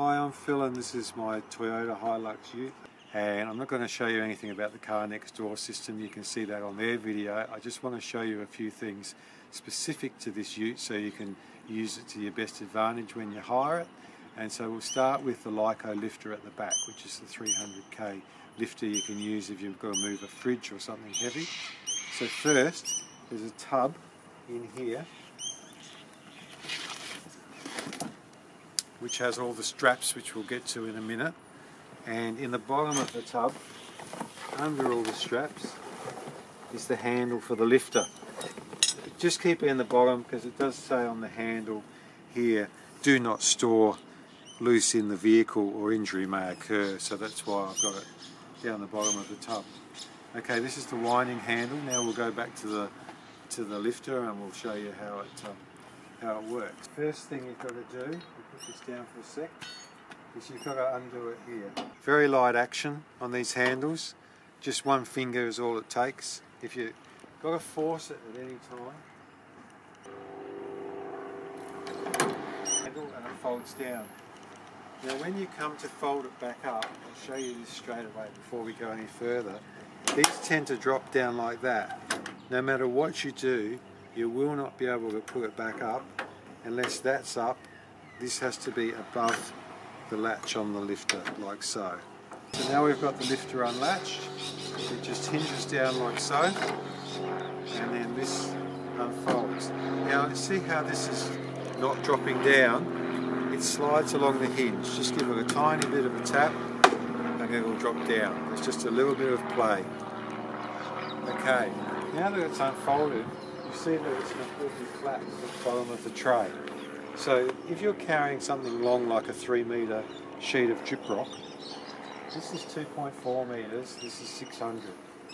Hi, I'm Phil and this is my Toyota Hilux Ute, and I'm not going to show you anything about the car next door system. You can see that on their video. I just want to show you a few things specific to this Ute so you can use it to your best advantage when you hire it. And so we'll start with the Lyco lifter at the back, which is the 300k lifter you can use if you've got to move a fridge or something heavy. So first, there's a tub in here which has all the straps, which we'll get to in a minute, and in the bottom of the tub, under all the straps, is the handle for the lifter. Just keep it in the bottom because it does say on the handle here, do not store loose in the vehicle or injury may occur, so that's why I've got it down the bottom of the tub. Okay, this is the winding handle. Now we'll go back to the lifter and we'll show you how it works. First thing you've got to do, we'll put this down for a sec, is you've got to undo it here. Very light action on these handles, just one finger is all it takes. If you've got to force it at any time, handle and it folds down. Now when you come to fold it back up, I'll show you this straight away before we go any further, these tend to drop down like that. No matter what you do, you will not be able to put it back up unless that's up. This has to be above the latch on the lifter, like so. So now we've got the lifter unlatched. It just hinges down like so, and then this unfolds. Now see how this is not dropping down? It slides along the hinge. Just give it a tiny bit of a tap and it will drop down. It's just a little bit of play. Okay, now that it's unfolded, you see that it's completely flat at the bottom of the tray. So if you're carrying something long like a 3 metre sheet of drip rock, this is 2.4 metres, this is 600.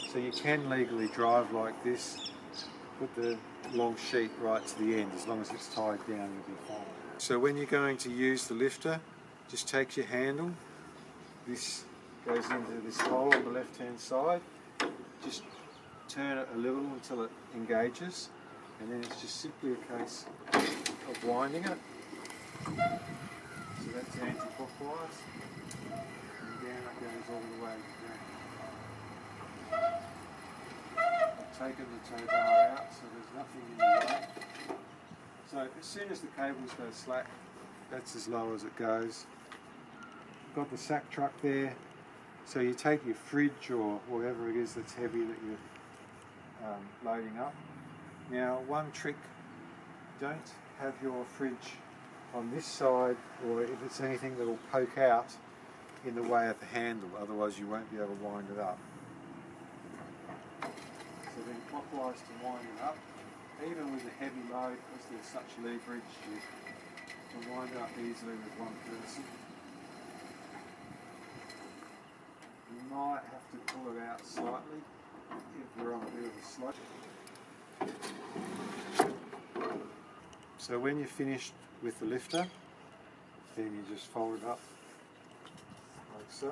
So you can legally drive like this, put the long sheet right to the end, as long as it's tied down, you'll be fine. So when you're going to use the lifter, just take your handle, this goes into this hole on the left hand side, just turn it a little until it engages, and then it's just simply a case of winding it. So that's anti-clockwise, and down it goes all the way down. I've taken the tow bar out so there's nothing in the way. So as soon as the cables go slack, that's as low as it goes. Got the sack truck there, so you take your fridge or whatever it is that's heavy that you're loading up. Now one trick, don't have your fridge on this side, or if it's anything that will poke out in the way of the handle, otherwise you won't be able to wind it up. So then clockwise to wind it up. Even with a heavy load, because there's such leverage, you can wind it up easily with one person. You might have to pull it out slightly if you're on a bit of a slope. So when you're finished with the lifter, then you just fold it up like so,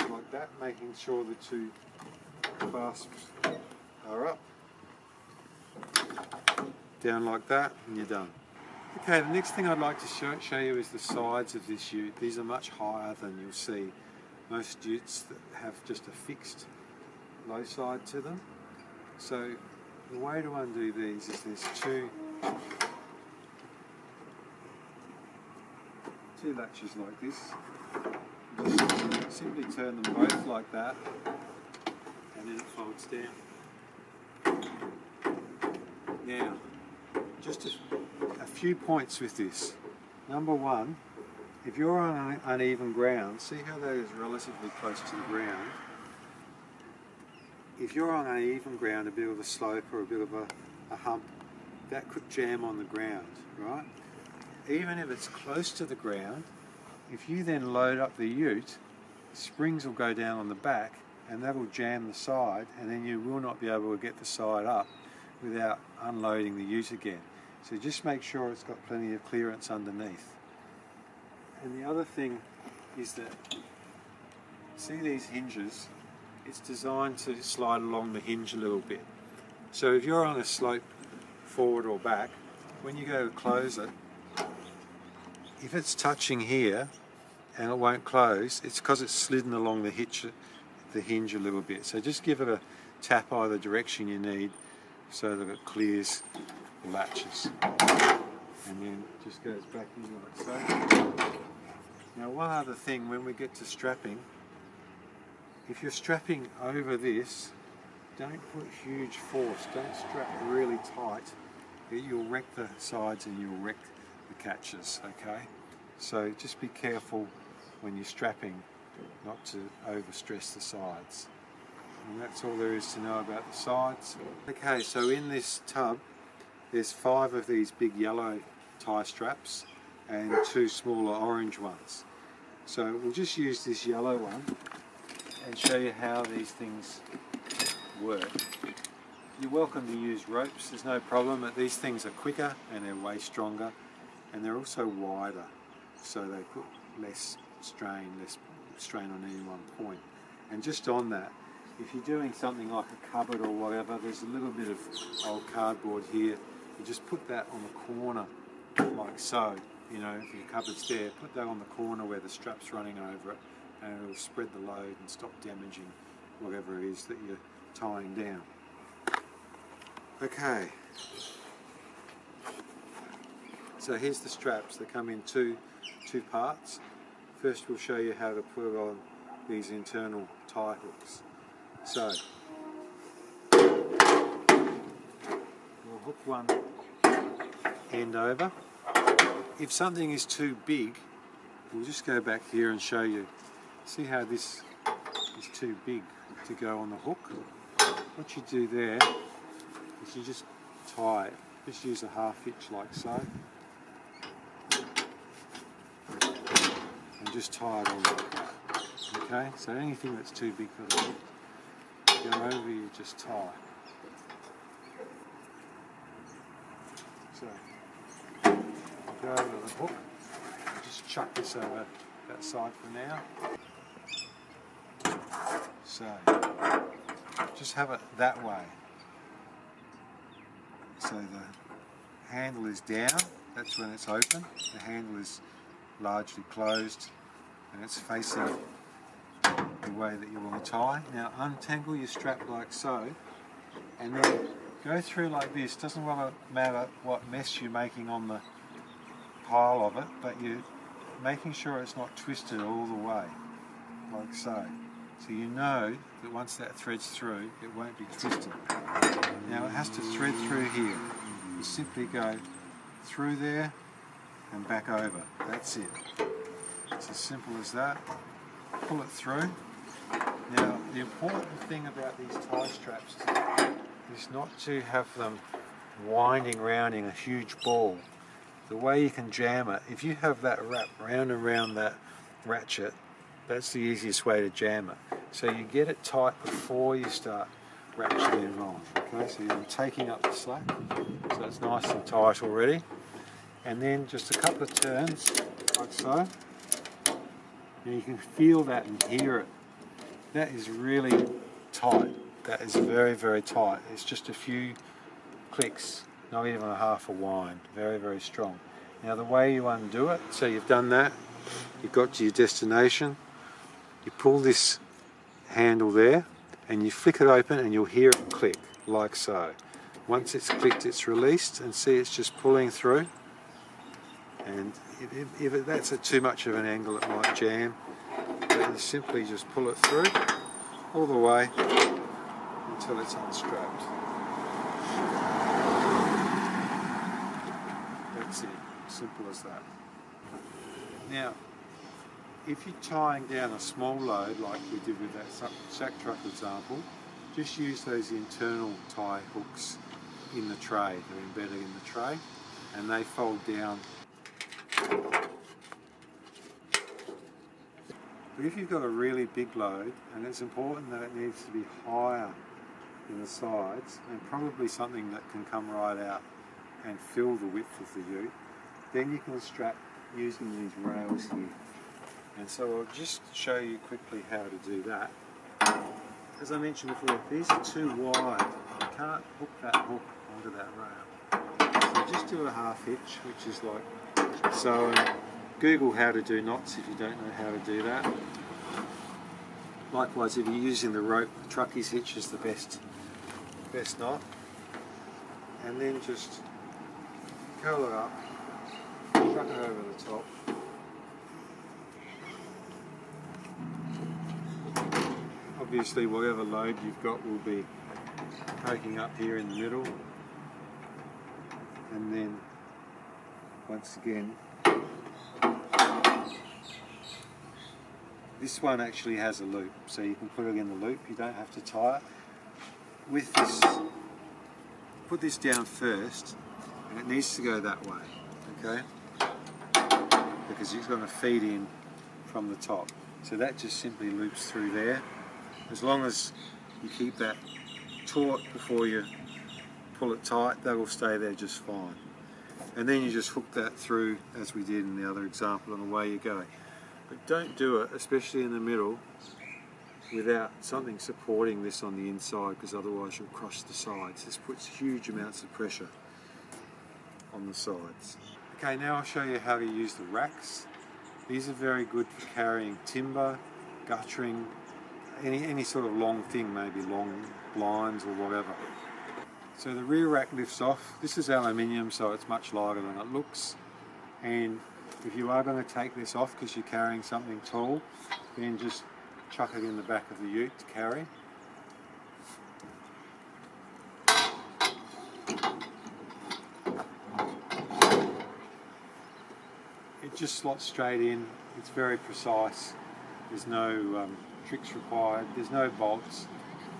like that, making sure the two clasps are up, down like that, and you're done. Okay, the next thing I'd like to show you is the sides of this Ute. These are much higher than you'll see most Utes that have just a fixed low side to them. So the way to undo these is there's two latches like this. Just simply turn them both like that, and then it folds down. Now, just a few points with this. Number one, if you're on uneven ground, see how that is relatively close to the ground. If you're on uneven ground, a bit of a slope or a bit of a hump, that could jam on the ground, right? Even if it's close to the ground, if you then load up the Ute, springs will go down on the back and that will jam the side, and then you will not be able to get the side up without unloading the Ute again. So just make sure it's got plenty of clearance underneath. And the other thing is that, see these hinges? It's designed to slide along the hinge a little bit. So if you're on a slope forward or back, when you go to close it, if it's touching here and it won't close, it's because it's slidden along the hinge a little bit. So just give it a tap either direction you need so that it clears the latches. And then just goes back in like so. Now one other thing, when we get to strapping, if you're strapping over this, don't put huge force, don't strap really tight. You'll wreck the sides and you'll wreck the catches, okay? So just be careful when you're strapping not to overstress the sides. And that's all there is to know about the sides. Okay, so in this tub there's 5 of these big yellow tie straps and 2 smaller orange ones. So we'll just use this yellow one and show you how these things work. You're welcome to use ropes, there's no problem, but these things are quicker and they're way stronger and they're also wider, so they put less strain on any one point. And just on that, if you're doing something like a cupboard or whatever, there's a little bit of old cardboard here, you just put that on the corner like so. You know, if your cupboard's there, put that on the corner where the strap's running over it, and it'll spread the load and stop damaging whatever it is that you're tying down. Okay, so here's the straps. They come in two parts. First we'll show you how to put on these internal tie hooks. So we'll hook one end over. If something is too big, we'll just go back here and show you. See how this is too big to go on the hook? What you do there is you just tie it. Just use a half hitch like so. And just tie it on like that. Okay, so anything that's too big for the hook, go over, you just tie. So, go over the hook, and just chuck this over that side for now. So, just have it that way. So the handle is down, that's when it's open. The handle is largely closed and it's facing the way that you want to tie. Now untangle your strap like so and then go through like this. Doesn't matter what mess you're making on the pile of it, but you're making sure it's not twisted all the way, like so. So you know that once that threads through, it won't be twisted. Now it has to thread through here. You simply go through there and back over. That's it. It's as simple as that. Pull it through. Now the important thing about these tie straps is not to have them winding round in a huge ball. The way you can jam it, if you have that wrap round and round that ratchet, that's the easiest way to jam it. So you get it tight before you start ratcheting it on. Okay, so you're taking up the slack, so it's nice and tight already. And then just a couple of turns, like so. And you can feel that and hear it. That is really tight. That is very, very tight. It's just a few clicks, not even a half a wind. Very, very strong. Now the way you undo it, so you've done that, you've got to your destination, you pull this handle there and you flick it open and you'll hear it click, like so. Once it's clicked, it's released, and see it's just pulling through. And if that's at too much of an angle, it might jam. But you simply just pull it through all the way until it's unstrapped. That's it, simple as that. Now, if you're tying down a small load like we did with that sack truck example, just use those internal tie hooks in the tray. They're embedded in the tray and they fold down. But if you've got a really big load, and it's important that it needs to be higher in the sides, and probably something that can come right out and fill the width of the ute, then you can strap using these rails here. And so I'll just show you quickly how to do that. As I mentioned before, these are too wide. You can't hook that hook onto that rail. So just do a half hitch, which is like so, and Google how to do knots if you don't know how to do that. Likewise, if you're using the rope, the truckies hitch is the best knot. And then just curl it up, chuck it over the top. Obviously, whatever load you've got will be poking up here in the middle. And then, once again, this one actually has a loop, so you can put it in the loop, you don't have to tie it. With this, put this down first, and it needs to go that way, okay? Because it's going to feed in from the top. So that just simply loops through there. As long as you keep that taut before you pull it tight, that will stay there just fine. And then you just hook that through as we did in the other example, and away you go. But don't do it, especially in the middle, without something supporting this on the inside, because otherwise you'll crush the sides. This puts huge amounts of pressure on the sides. Okay, now I'll show you how to use the racks. These are very good for carrying timber, guttering, any sort of long thing, maybe long blinds or whatever. So the rear rack lifts off. This is aluminium, so it's much lighter than it looks. And if you are going to take this off because you're carrying something tall, then just chuck it in the back of the ute to carry. It just slots straight in. It's very precise. There's no tricks required. There's no bolts.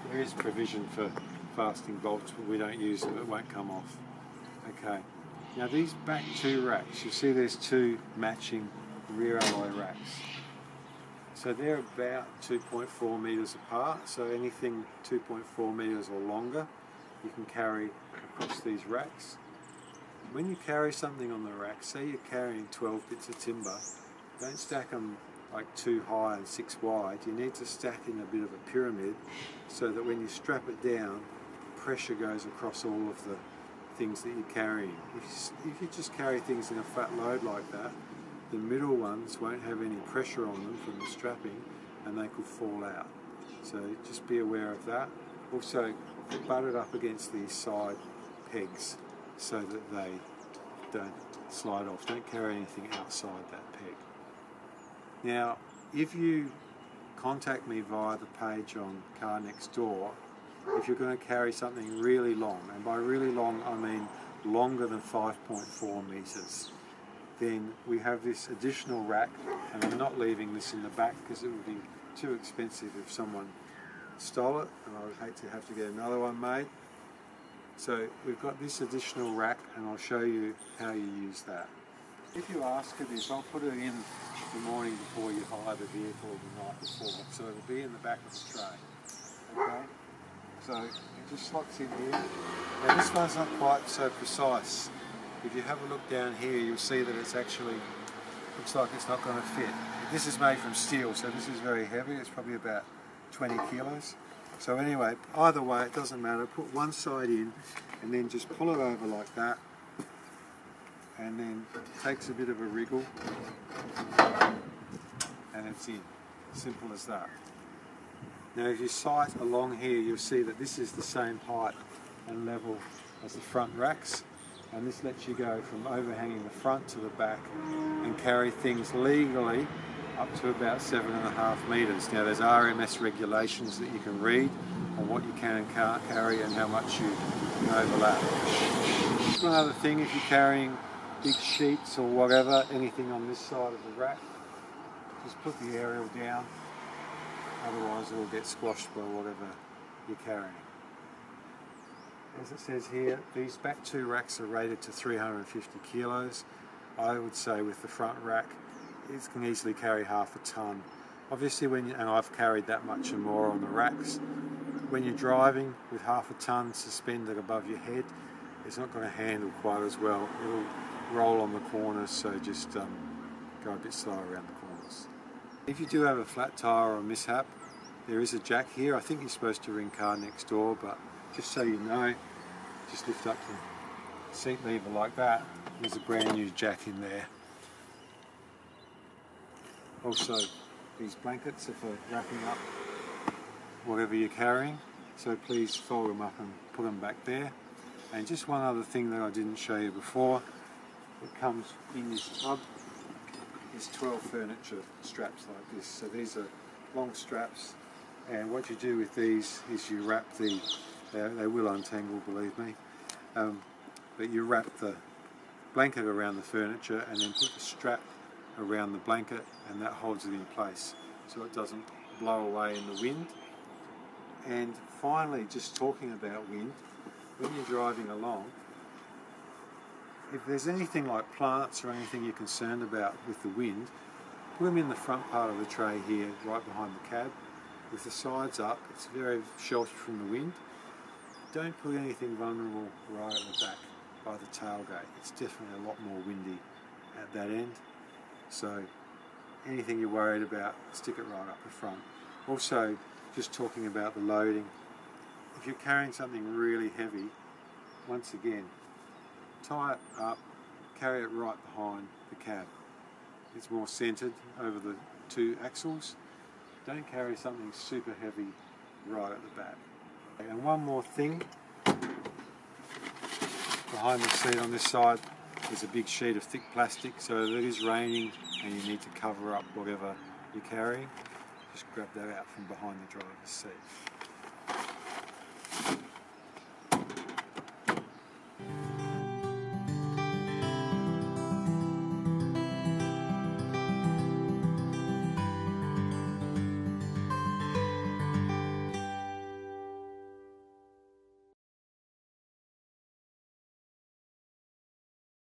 There is provision for fastening bolts, but we don't use them. It won't come off. Okay. Now these back two racks, you see there's two matching rear alloy racks. So they're about 2.4 metres apart, so anything 2.4 metres or longer you can carry across these racks. When you carry something on the rack, say you're carrying 12 bits of timber, don't stack them like 2 high and 6 wide. You need to stack in a bit of a pyramid so that when you strap it down, pressure goes across all of the things that you're carrying. If you just carry things in a flat load like that, the middle ones won't have any pressure on them from the strapping and they could fall out. So just be aware of that. Also, butt it up against these side pegs so that they don't slide off. Don't carry anything outside that peg. Now, if you contact me via the page on Car Next Door, if you're going to carry something really long, and by really long I mean longer than 5.4 metres, then we have this additional rack, and I'm not leaving this in the back because it would be too expensive if someone stole it, and I would hate to have to get another one made. So we've got this additional rack, and I'll show you how you use that. If you ask for this, I'll put it in the morning before you hire the vehicle the night before, so it'll be in the back of the tray. Okay? So it just slots in here. Now this one's not quite so precise. If you have a look down here, you'll see that it's actually, looks like it's not going to fit. This is made from steel, so this is very heavy. It's probably about 20 kilos. So anyway, either way, it doesn't matter. Put one side in and then just pull it over like that. And then it takes a bit of a wriggle and it's in. Simple as that. Now if you sight along here, you'll see that this is the same height and level as the front racks, and this lets you go from overhanging the front to the back and carry things legally up to about 7.5 metres. Now there's RMS regulations that you can read on what you can and can't carry and how much you can overlap. One other thing, if you're carrying big sheets or whatever, anything on this side of the rack, just put the aerial down, otherwise it will get squashed by whatever you're carrying. As it says here, these back two racks are rated to 350 kilos. I would say with the front rack, it can easily carry half a tonne. Obviously, and I've carried that much and more on the racks, when you're driving with half a tonne suspended above your head, it's not going to handle quite as well. It'll roll on the corners, so just go a bit slower around the corners. If you do have a flat tyre or a mishap, there is a jack here. I think you're supposed to ring Car Next Door, but just so you know, just lift up the seat lever like that. There's a brand new jack in there. Also these blankets are for wrapping up whatever you're carrying, so please fold them up and put them back there. And just one other thing that I didn't show you before, it comes in this tub. There's 12 furniture straps like this, so these are long straps, and what you do with these is you wrap they will untangle, believe me, but you wrap the blanket around the furniture and then put the strap around the blanket, and that holds it in place so it doesn't blow away in the wind. And finally, just talking about wind, when you're driving along, if there's anything like plants or anything you're concerned about with the wind, put them in the front part of the tray here, right behind the cab, with the sides up. It's very sheltered from the wind. Don't put anything vulnerable right at the back by the tailgate. It's definitely a lot more windy at that end. So anything you're worried about, stick it right up the front. Also, just talking about the loading, if you're carrying something really heavy, once again, tie it up, carry it right behind the cab. It's more centered over the two axles. Don't carry something super heavy right at the back. And one more thing, behind the seat on this side is a big sheet of thick plastic, so if it is raining and you need to cover up whatever you're carrying, just grab that out from behind the driver's seat.